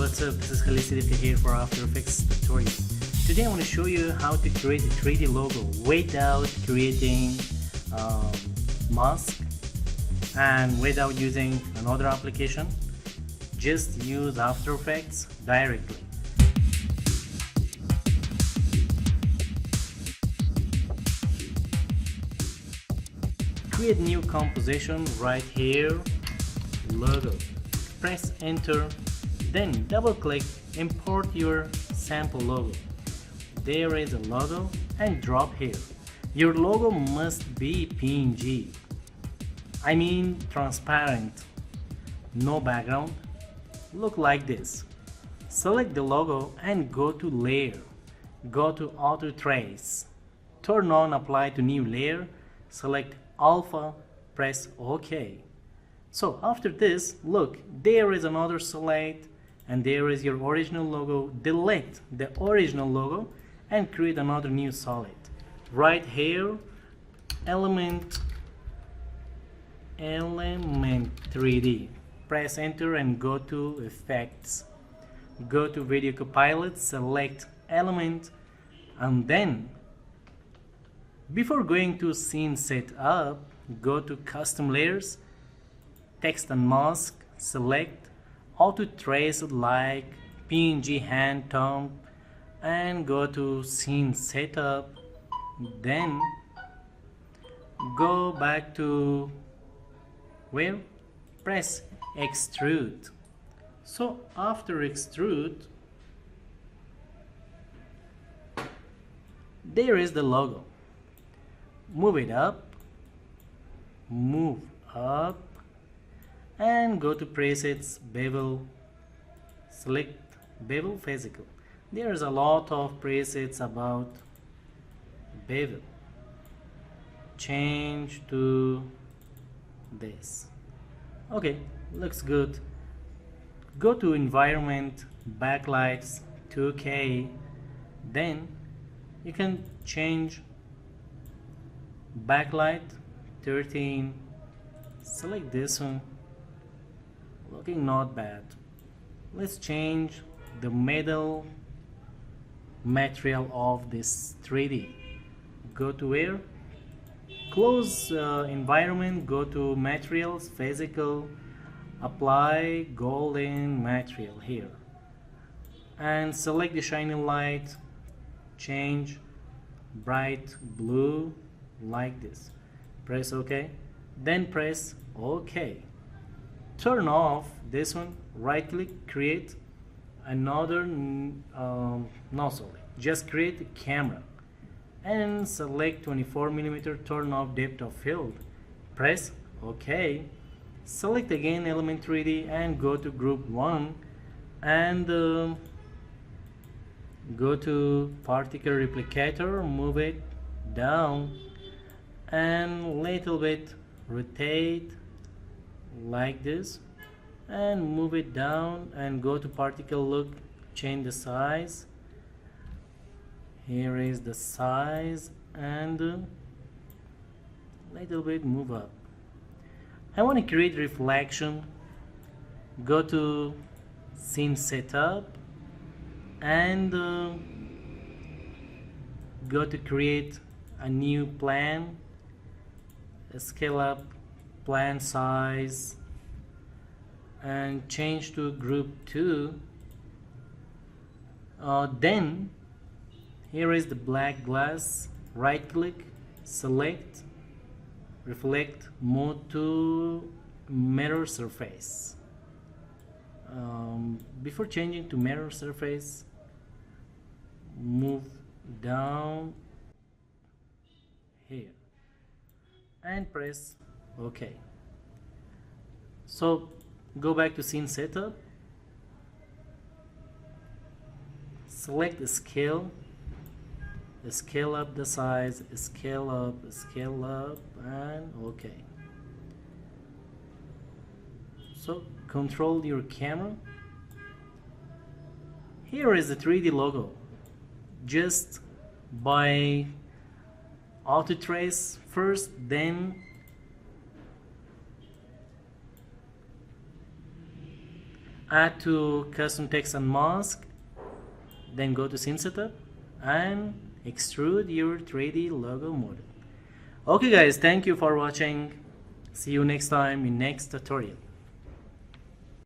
what's up? This is Khalid Siddiqui here for After Effects tutorial. Today I want to show you how to create a 3D logo without creating mask and without using another application. Just use After Effects directly. Create new composition right here, logo. Press enter, then double click, import your sample logo. There is a logo and drop here. Your logo must be PNG. I mean transparent, no background. Look like this. Select the logo and go to layer. Go to auto trace. Turn on apply to new layer. Select alpha, press OK. So after this, look, there is another select and there is your original logo. Delete the original logo and create another new solid. Right here, element 3D. Press enter and go to effects. Go to video copilot, select element, and then before going to scene setup, go to custom layers, text and mask, select auto trace like PNG hand thumb and go to scene setup, then go back to where? Press extrude. So after extrude, there is the logo. Move it up, move up, and go to presets, bevel, select bevel physical. There's a lot of presets about bevel. Change to this. Okay, looks good. Go to environment, backlights, 2K, then you can change backlight 13. Select this one. Looking not bad. Let's change the middle material of this 3D. Go to where? Close environment, go to materials, physical, apply golden material here and select the shiny light, change bright blue like this. Press OK, then press OK. Turn off this one, right click, create another just create a camera and select 24mm, turn off depth of field, press OK. Select again element 3D and go to group 1 and go to particle replicator, move it down and little bit rotate like this and move it down and go to particle look, change the size. Here is the size and little bit move up. I want to create reflection. Go to scene setup and go to create a new plan, scale up plan size and change to group 2. Then here is the black glass, right click, select reflect mode to mirror surface. Before changing to mirror surface, move down here and press OK. So go back to scene setup, select the scale up the size, scale up and OK. So control your camera. Here is the 3D logo. Just by auto trace first, then add to custom text and mask, then go to scene setup and extrude your 3D logo model. Okay guys, thank you for watching. See you next time in next tutorial.